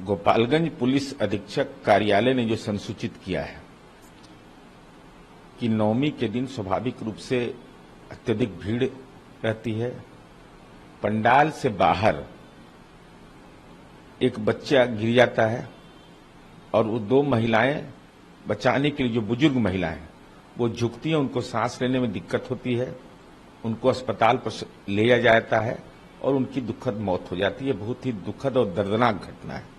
Gopalganj police अधीक्षक कार्यालय ने जो संसूचित किया है कि नवमी के दिन स्वाभाविक रूप से अत्यधिक भीड़ रहती है, पंडाल से बाहर एक बच्चा गिर जाता है और वो दो महिलाएं बचाने के लिए, जो बुजुर्ग महिलाएं, वो झुकती हैं, उनको सांस लेने में दिक्कत होती है, उनको अस्पताल पर ले जाया जाता है और उनकी दुखद मौत हो जाती है। बहुत ही दुखद और दर्दनाक घटना है।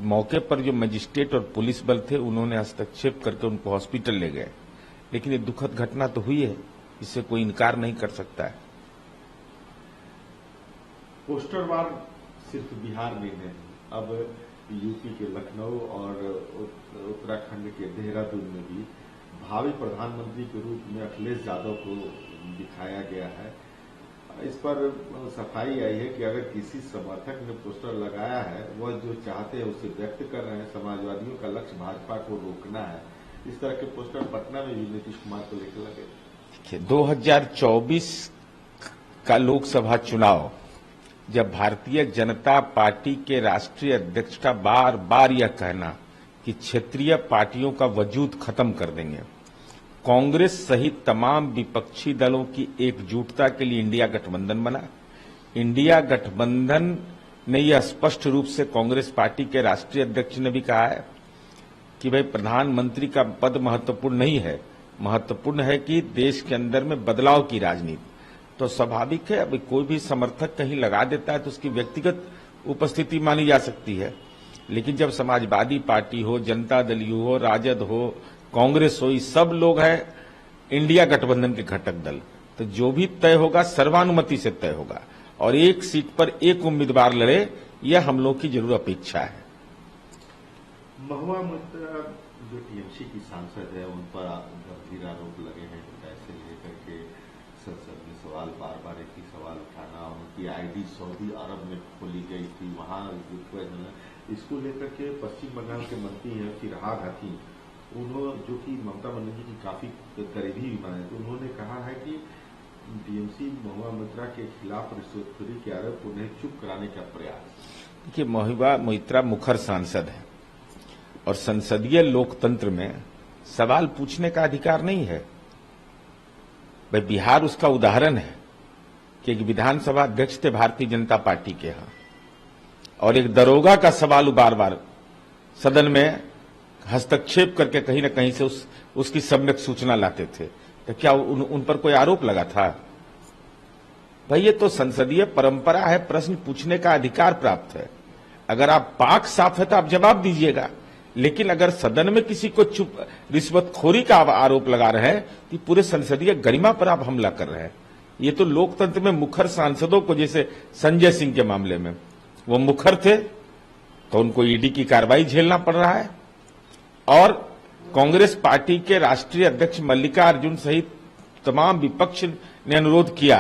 मौके पर जो मजिस्ट्रेट और पुलिस बल थे, उन्होंने हस्तक्षेप करके उनको हॉस्पिटल ले गए, लेकिन ये दुखद घटना तो हुई है, इससे कोई इनकार नहीं कर सकता है। पोस्टर वार सिर्फ बिहार में नहीं, अब यूपी के लखनऊ और उत्तराखंड के देहरादून में भी भावी प्रधानमंत्री के रूप में अखिलेश यादव को दिखाया गया है। इस पर सफाई आई है कि अगर किसी समर्थक ने पोस्टर लगाया है, वह जो चाहते हैं उसे व्यक्त कर रहे हैं। समाजवादियों का लक्ष्य भाजपा को रोकना है। इस तरह के पोस्टर पटना में भी नीतीश कुमार को लेकर लगे। 2024 का लोकसभा चुनाव, जब भारतीय जनता पार्टी के राष्ट्रीय अध्यक्ष का बार बार यह कहना कि क्षेत्रीय पार्टियों का वजूद खत्म कर देंगे, कांग्रेस सहित तमाम विपक्षी दलों की एकजुटता के लिए इंडिया गठबंधन बना। इंडिया गठबंधन ने यह स्पष्ट रूप से कांग्रेस पार्टी के राष्ट्रीय अध्यक्ष ने भी कहा है कि भाई प्रधानमंत्री का पद महत्वपूर्ण नहीं है, महत्वपूर्ण है कि देश के अंदर में बदलाव की राजनीति। तो स्वाभाविक है, अभी कोई भी समर्थक कहीं लगा देता है तो उसकी व्यक्तिगत उपस्थिति मानी जा सकती है, लेकिन जब समाजवादी पार्टी हो, जनता दल हो, राजद हो, कांग्रेस हो, ये सब लोग हैं इंडिया गठबंधन के घटक दल, तो जो भी तय होगा सर्वानुमति से तय होगा और एक सीट पर एक उम्मीदवार लड़े, यह हम लोग की जरूर अपेक्षा है। महुआ मोइत्रा जो टीएमसी की सांसद है, उन पर गंभीर आरोप लगे हैं, पैसे लेकर के संसद में सवाल, बार बार एक ही सवाल उठाना, उनकी आईडी सऊदी अरब में खोली गई थी, वहां इसको लेकर के पश्चिम बंगाल के मंत्री हैं फिरहाद हकीम, उन्होंने, जो कि ममता बनर्जी की काफी करीबी माने, तो उन्होंने कहा है कि टीएमसी महुआ मोइत्रा के खिलाफ रिश्वतखोरी के आरोप उन्हें चुप कराने का प्रयास। देखिए, महुआ मोइत्रा मुखर सांसद है और संसदीय लोकतंत्र में सवाल पूछने का अधिकार नहीं है। भाई बिहार उसका उदाहरण है कि एक विधानसभा अध्यक्ष थे भारतीय जनता पार्टी के यहाँ, और एक दरोगा का सवाल बार बार सदन में हस्तक्षेप करके कहीं न कहीं से उसकी सम्यक सूचना लाते थे, तो क्या उन पर कोई आरोप लगा था? भाई ये तो संसदीय परंपरा है, प्रश्न पूछने का अधिकार प्राप्त है। अगर आप पाक साफ है तो आप जवाब दीजिएगा, लेकिन अगर सदन में किसी को चुप रिश्वतखोरी का आरोप लगा रहे हैं तो पूरे संसदीय गरिमा पर आप हमला कर रहे हैं। ये तो लोकतंत्र में मुखर सांसदों को, जैसे संजय सिंह के मामले में वो मुखर थे तो उनको ईडी की कार्रवाई झेलना पड़ रहा है, और कांग्रेस पार्टी के राष्ट्रीय अध्यक्ष मल्लिकार्जुन सहित तमाम विपक्ष ने अनुरोध किया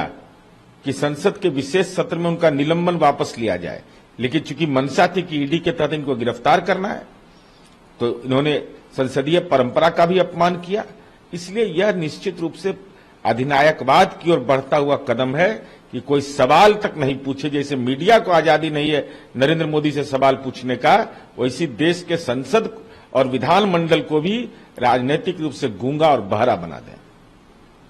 कि संसद के विशेष सत्र में उनका निलंबन वापस लिया जाए, लेकिन चूंकि मंशा थी कि ईडी के तहत इनको गिरफ्तार करना है, तो इन्होंने संसदीय परंपरा का भी अपमान किया। इसलिए यह निश्चित रूप से अधिनायकवाद की ओर बढ़ता हुआ कदम है कि कोई सवाल तक नहीं पूछे। जैसे मीडिया को आजादी नहीं है नरेंद्र मोदी से सवाल पूछने का, वैसी देश के संसद और विधानमंडल को भी राजनीतिक रूप से गूंगा और बहरा बना दें।